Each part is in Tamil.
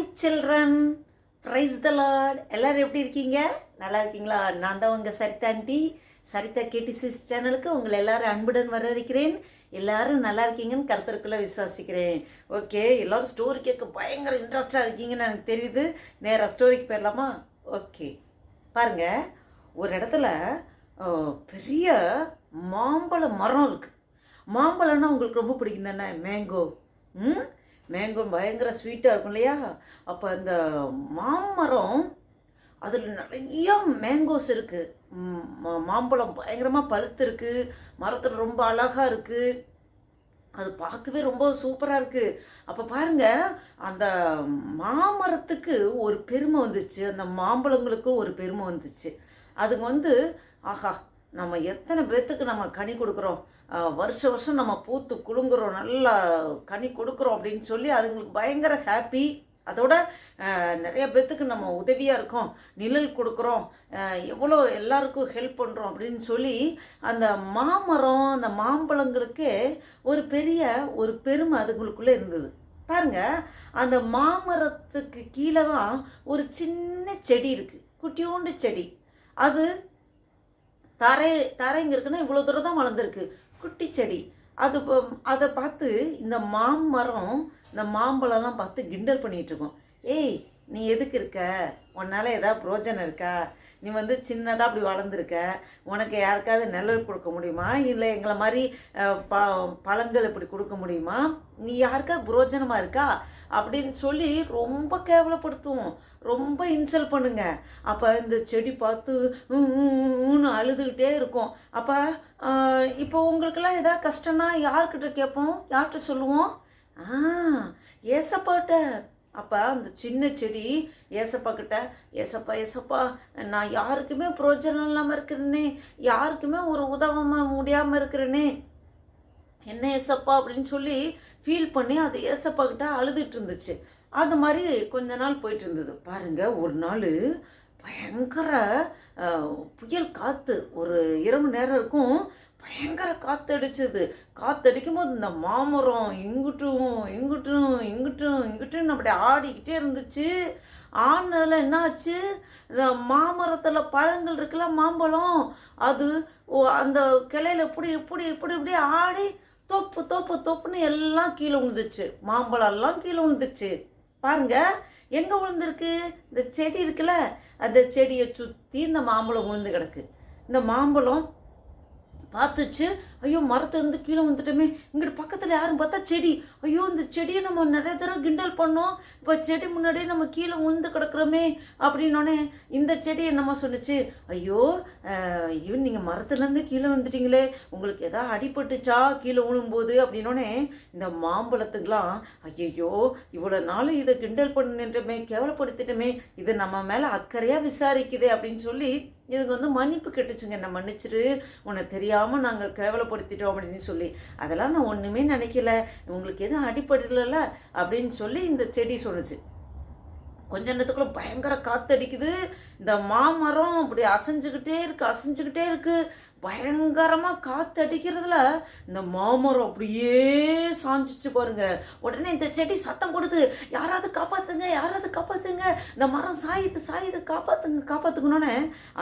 ஹாய் சில்ட்ரன், ப்ரைஸ் த லார்ட். எல்லாரும் எப்படி இருக்கீங்க? நல்லா இருக்கீங்களா? நான் தான் உங்கள் சரிதா ஆண்டி. சரிதா கேடிசிஸ் சேனலுக்கு உங்களை எல்லாரும் அன்புடன் வரவேற்கிறேன். எல்லாரும் நல்லா இருக்கீங்கன்னு கருத்தருக்குள்ளே விசுவாசிக்கிறேன். ஓகே, எல்லாரும் ஸ்டோரி கேட்க பயங்கர இன்ட்ரெஸ்டாக இருக்கீங்கன்னு எனக்கு தெரியுது. நேராக ஸ்டோரிக்கு போயிடலாமா? ஓகே, பாருங்க, ஒரு இடத்துல பெரிய மாம்பழ மரம் இருக்குது. மாம்பழம்னா உங்களுக்கு ரொம்ப பிடிக்கும் தானே? மேங்கோ. மேங்கோ பயங்கர ஸ்வீட்டாக இருக்கும் இல்லையா? அப்போ அந்த மாமரம் அதில் நிறைய மேங்கோஸ் இருக்குது. மாம்பழம் பயங்கரமாக பழுத்து இருக்குது. மரத்தில் ரொம்ப அழகாக இருக்குது. அது பார்க்கவே ரொம்ப சூப்பராக இருக்குது. அப்போ பாருங்கள், அந்த மாமரத்துக்கு ஒரு பெருமை வந்துச்சு, அந்த மாம்பழங்களுக்கும் ஒரு பெருமை வந்துச்சு. அதுங்க ஆஹா, நம்ம எத்தனை பேர்த்துக்கு நம்ம கனி கொடுக்குறோம், வருஷம் நம்ம பூத்து குலுங்குறோம், நல்லா கனி கொடுக்குறோம் அப்படின்னு சொல்லி அதுங்களுக்கு பயங்கர ஹாப்பி. அதோட நிறைய பேர்த்துக்கு நம்ம உதவியாக இருக்கோம், நிழல் கொடுக்குறோம், எவ்வளோ எல்லாருக்கும் ஹெல்ப் பண்ணுறோம் அப்படின்னு சொல்லி அந்த மாமரம், அந்த மாம்பழங்களுக்கே ஒரு பெரிய ஒரு பெருமை அதுங்களுக்குள்ளே இருந்தது. பாருங்க, அந்த மாமரத்துக்கு கீழே தான் ஒரு சின்ன செடி இருக்குது, குட்டியோண்டு செடி. அது தரைங்க இருக்குன்னா இவ்வளோ தூரம் தான் வளர்ந்துருக்கு, குட்டி செடி. அதை பார்த்து இந்த மாமரம், இந்த மாம்பழம்லாம் பார்த்து கிண்டல் பண்ணிகிட்டு இருக்கோம். ஏய், நீ எதுக்கு இருக்க? உன்னால் ஏதாவது பிரோஜனம் இருக்கா? நீ சின்னதாக அப்படி வளர்ந்துருக்க, உனக்கு யாருக்காவது நிழல் கொடுக்க முடியுமா? இல்லை எங்களை மாதிரி பழங்கள் இப்படி கொடுக்க முடியுமா? நீ யாருக்காவது புரோஜனமாக இருக்கா அப்படின்னு சொல்லி ரொம்ப கேவலப்படுத்துவோம், ரொம்ப இன்சல்ட் பண்ணுங்க. அப்போ இந்த செடி பார்த்து அழுதுகிட்டே இருக்கும். அப்போ இப்போ உங்களுக்கெல்லாம் ஏதாவது கஷ்டம்னா யார்கிட்ட கேட்போம், யார்கிட்ட சொல்லுவோம்? ஏசப்பாட்ட. அப்போ அந்த சின்ன செடி ஏசப்பா கிட்ட, ஏசப்பா ஏசப்பா, நான் யாருக்குமே பிரயோஜனம் இல்லாமல் இருக்கிறேனே, யாருக்குமே ஒரு உதவ முடியாமல் இருக்கிறேனே, என்ன ஏசப்பா அப்படின்னு சொல்லி ஃபீல் பண்ணி அது ஏசப்பா கிட்ட அழுதுட்டு இருந்துச்சு. அது மாதிரி கொஞ்ச நாள் போயிட்டு இருந்தது. பாருங்க, ஒரு நாள் பயங்கர புயல் காற்று, ஒரு இரவு நேரம் இருக்கும், பயங்கர காற்றடிச்சது. காற்றடிக்கும் போது இந்த மாமரம் இங்கிட்டும் இங்கிட்டும் இங்கிட்டும் இங்கிட்டும் அப்படி ஆடிக்கிட்டே இருந்துச்சு. ஆனதில் என்ன ஆச்சு, இந்த மாமரத்தில் பழங்கள் இருக்குல்ல, மாம்பழம், அது அந்த கிளையில இப்படி இப்படி இப்படி இப்படி ஆடி தொப்பு தொப்பு தொப்புன்னு எல்லாம் கீழே விழுந்துச்சு. மாம்பழம் எல்லாம் கீழே விழுந்துச்சு. பாருங்க, எங்கே விழுந்திருக்கு? இந்த செடி இருக்குல்ல, அந்த செடியை சுற்றி இந்த மாம்பழம் விழுந்து கிடக்கு. இந்த மாம்பழம் பார்த்துச்சு, ஐயோ மரத்துலேருந்து கீழே வந்துட்டோமே, இங்கிட்டு பக்கத்தில் யாரும் பார்த்தா செடி, ஐயோ இந்த செடியை நம்ம நிறைய தடவை கிண்டல் பண்ணோம், இப்போ செடி முன்னாடியே நம்ம கீழே விழுந்து கிடக்குறோமே அப்படின்னோடனே இந்த செடி என்னம்மா சொன்னிச்சு, ஐயோ நீங்கள் மரத்துலேருந்து கீழே வந்துட்டீங்களே, உங்களுக்கு எதாவது அடிபட்டுச்சா கீழே விழும்போது அப்படின்னோடனே இந்த மாம்பழத்துக்கெலாம், ஐயோ இவ்வளோ நாள் இதை கிண்டல் பண்ணிட்டோமே, கேவலப்படுத்திட்டோமே, இது நம்ம மேலே அக்கறையாக விசாரிக்குதே அப்படின்னு சொல்லி இதுக்கு மன்னிப்பு கெட்டுச்சுங்க. என்ன மன்னிச்சிரு, உன்னை தெரியாமல் நாங்கள் கேவலப்படுத்திட்டோம் அப்படின்னு சொல்லி. அதெல்லாம் நான் ஒன்றுமே நினைக்கல, உங்களுக்கு எதுவும் அடிப்படல அப்படின்னு சொல்லி இந்த செடி சொன்னிச்சு. கொஞ்ச நேரத்துக்குள்ள பயங்கர காத்தடிக்குது. இந்த மாமரம் அப்படி அசைஞ்சுக்கிட்டே இருக்கு. பயங்கரமாக காற்றடிக்கிறதுல இந்த மாமரம் அப்படியே சாஞ்சிச்சு பாருங்க. உடனே இந்த செடி சத்தம் கொடுத்து, யாராவது காப்பாத்துங்க, இந்த மரம் சாயுது காப்பாத்துங்கன்னு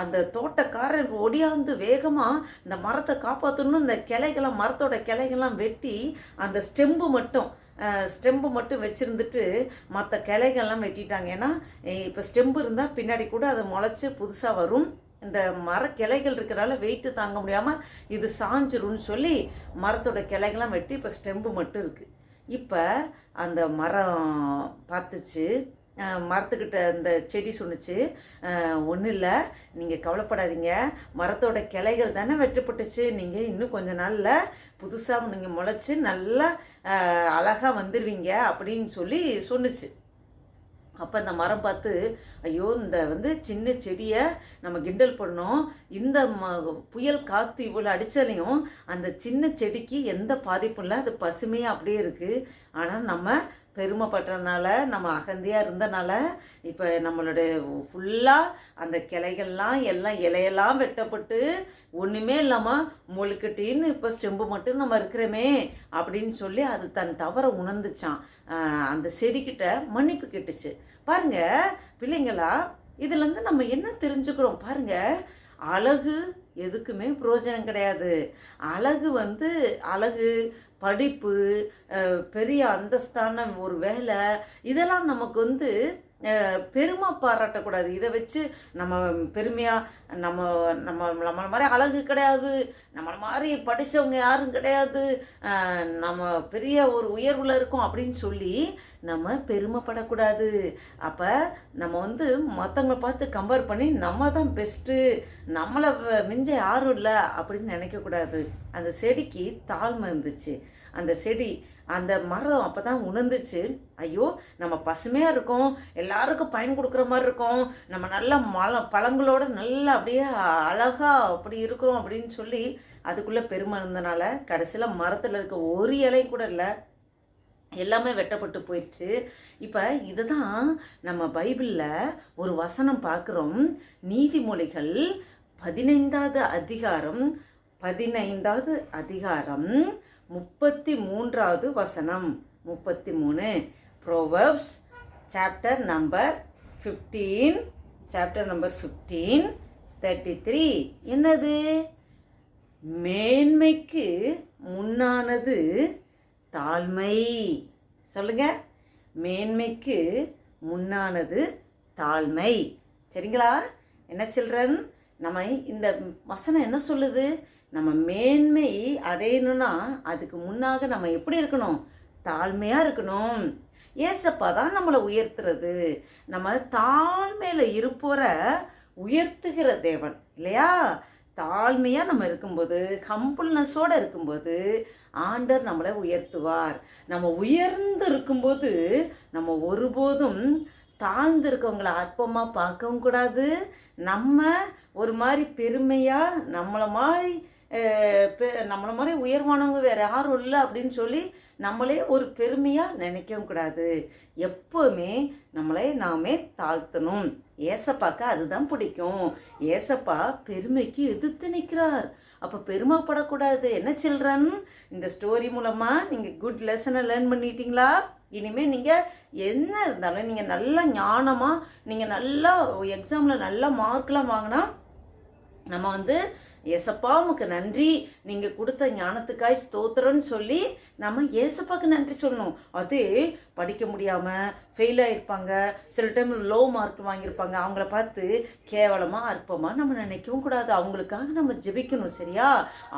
அந்த தோட்டக்காரர் ஒடியாந்து வேகமாக இந்த மரத்தை காப்பாற்றணும்னு இந்த கிளைகள்லாம், மரத்தோட கிளைகள்லாம் வெட்டி அந்த ஸ்டெம்பு மட்டும் வச்சுருந்துட்டு மற்ற கிளைகள்லாம் வெட்டிட்டாங்க. ஏன்னா இப்போ ஸ்டெம்பு இருந்தால் பின்னாடி கூட அதை முளைச்சி புதுசாக வரும். இந்த மரக்கிளைகள் இருக்கிறனால வெயிட்டு தாங்க முடியாமல் இது சாஞ்சிரும்னு சொல்லி மரத்தோட கிளைகள்லாம் வெட்டி இப்போ ஸ்டெம்பு மட்டும் இருக்குது. இப்போ அந்த மரம் பார்த்துச்சு, மரத்துக்கிட்ட அந்த செடி சொன்னிச்சு, ஒன்றும் இல்லை, நீங்கள் கவலைப்படாதீங்க, மரத்தோட கிளைகள் தானே வெட்டப்பட்டுச்சு, நீங்கள் இன்னும் கொஞ்ச நாளில் புதுசாக நீங்கள் முளைச்சி நல்லா அழகாக வந்துடுவீங்க அப்படின்னு சொல்லி சொன்னிச்சு. அப்போ இந்த மரம் பார்த்து, ஐயோ இந்த சின்ன செடியை நம்ம கிண்டல் பண்ணோம், இந்த புயல் காற்று இவ்வளோ அடித்தாலையும் அந்த சின்ன செடிக்கு எந்த பாதிப்பும் இல்லை, அது பசுமையாக அப்படியே இருக்குது. ஆனால் நம்ம பெருமைப்பட்டதுனால, நம்ம அகந்தையாக இருந்தனால, இப்போ நம்மளுடைய ஃபுல்லாக அந்த கிளைகள்லாம் எல்லாம் இலையெல்லாம் வெட்டப்பட்டு ஒன்றுமே இல்லாமல் முழுக்கட்டின்னு இப்போ ஸ்டெம்பு மட்டும் நம்ம இருக்கிறோமே அப்படின்னு சொல்லி அது தன் தவறை உணர்ந்துச்சான். அந்த செடிக்கிட்ட மன்னிப்பு கேட்டுச்சு. பாருங்க பிள்ளைங்களா, இதுலேருந்து நம்ம என்ன தெரிஞ்சுக்கிறோம் பாருங்க. அழகு எதுக்குமே பிரயோஜனம் கிடையாது. அழகு படிப்பு, பெரிய அந்தஸ்தான ஒரு வேலை, இதெல்லாம் நமக்கு பெருமை பாராட்டக்கூடாது. இதை வச்சு நம்ம பெருமையாக நம்மளை மாதிரி அழகு கிடையாது, நம்மளை மாதிரி படித்தவங்க யாரும் கிடையாது, நம்ம பெரிய ஒரு உயர்வில் இருக்கோம் அப்படின்னு சொல்லி நம்ம பெருமைப்படக்கூடாது. அப்போ நம்ம மற்றவங்களை பார்த்து கம்பேர் பண்ணி நம்ம தான் பெஸ்ட்டு, நம்மளை மிஞ்ச யாரும் இல்லை அப்படின்னு நினைக்கக்கூடாது. அந்த செடிக்கு தாழ்மை இருந்துச்சு. அந்த செடி அந்த மரம் அப்போ தான் உணர்ந்துச்சு, ஐயோ நம்ம பசுமையாக இருக்கோம், எல்லாருக்கும் பயன் கொடுக்குற மாதிரி இருக்கோம், நம்ம நல்ல பழங்களோட நல்லா அப்படியே அழகாக அப்படி இருக்கிறோம் அப்படின்னு சொல்லி அதுக்குள்ளே பெருமை இருந்தனால கடைசியில் மரத்தில் இருக்க ஒரு இலை கூட இல்லை, எல்லாமே வெட்டப்பட்டு போயிடுச்சு. இப்போ இதுதான் நம்ம பைபிளில் ஒரு வசனம் பார்க்குறோம். நீதிமொழிகள் 15வது அதிகாரம் 33வது வசனம். 33 ப்ரோவர்ப்ஸ் சாப்டர் நம்பர் 15 33. என்னது? மேன்மைக்கு முன்னானது தாழ்மை. சொல்லுங்க, மேன்மைக்கு முன்னானது தாழ்மை. சரிங்களா? என்ன சில்ட்ரன், நம்ம இந்த வசனம் என்ன சொல்லுது? நம்ம மேன்மை அடையணும்னா அதுக்கு முன்னாக நம்ம எப்படி இருக்கணும்? தாழ்மையாக இருக்கணும். ஏசப்பா தான் நம்மளை உயர்த்துறது. நம்ம தாழ்மையில் இருப்போரை உயர்த்துகிற தேவன் இல்லையா? தாழ்மையாக நம்ம இருக்கும்போது, ஹம்பிள்னஸோடு இருக்கும்போது ஆண்டவர் நம்மளை உயர்த்துவார். நம்ம உயர்ந்து இருக்கும்போது நம்ம ஒருபோதும் தாழ்ந்து இருக்கவங்களை அற்பமாக பார்க்கவும் கூடாது. நம்ம ஒரு மாதிரி பெருமையாக நம்மளை மாதிரி உயர்வானவங்க வேறு யாரும் இல்லை அப்படின்னு சொல்லி நம்மளே ஒரு பெருமையாக நினைக்கவும் கூடாது. எப்போவுமே நம்மளை நாமே தாழ்த்தணும். ஏசப்பாக்கு அதுதான் பிடிக்கும். ஏசப்பா பெருமைக்கு எதிர்த்து நிற்கிறார். அப்போ பெருமைப்படக்கூடாது. என்ன சில்ட்ரன், இந்த ஸ்டோரி மூலமாக நீங்கள் குட் லெசனை லேர்ன் பண்ணிட்டீங்களா? இனிமேல் நீங்கள் என்ன இருந்தாலும் நீங்கள் நல்லா ஞானமாக, நீங்கள் நல்லா எக்ஸாமில் நல்லா மார்க்லாம் வாங்கினா நம்ம ஏசப்பா உமக்கு நன்றி, நீங்கள் கொடுத்த ஞானத்துக்காய் ஸ்தோத்திரம்னு சொல்லி நம்ம ஏசப்பாக்கு நன்றி சொல்லணும். அதே படிக்க முடியாமல் ஃபெயில் ஆகிருப்பாங்க, சில டைம் லோ மார்க் வாங்கியிருப்பாங்க, அவங்கள பார்த்து கேவலமாக அற்பமாக நம்ம நினைக்கவும் கூடாது. அவங்களுக்காக நம்ம ஜெபிக்கணும். சரியா?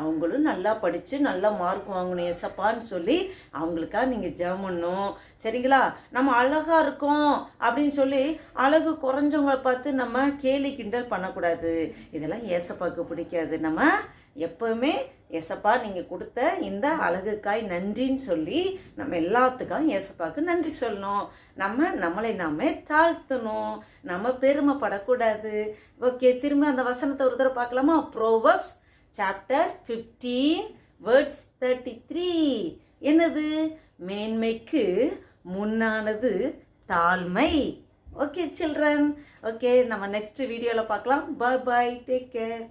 அவங்களும் நல்லா படித்து நல்லா மார்க் வாங்கணும் ஏசப்பான்னு சொல்லி அவங்களுக்காக நீங்கள் ஜெபம் பண்ணணும். சரிங்களா? நம்ம அழகாக இருக்கோம் அப்படின்னு சொல்லி அழகு குறைஞ்சவங்களை பார்த்து நம்ம கேலி கிண்டல் பண்ணக்கூடாது. இதெல்லாம் ஏசப்பாக்கு பிடிக்காது. நம்ம எப்பவுமே ஏசப்பா நீங்கள் கொடுத்த இந்த அழகுக்காய் நன்றின்னு சொல்லி நம்ம எல்லாத்துக்காகவும் ஏசப்பாவுக்கு நன்றி சொல்லணும். நம்மளை நாமே தாழ்த்தணும். நம்ம பெருமைப்படக்கூடாது. ஓகே, திரும்ப அந்த வசனத்தை ஒரு தடவை பார்க்கலாமா? Proverbs chapter 15 words 33. என்னது? மேன்மைக்கு முன்னானது தாழ்மை. ஓகே சில்ட்ரன், ஓகே நம்ம நெக்ஸ்ட் வீடியோவில் பார்க்கலாம். பாய் பாய், டேக் கேர்.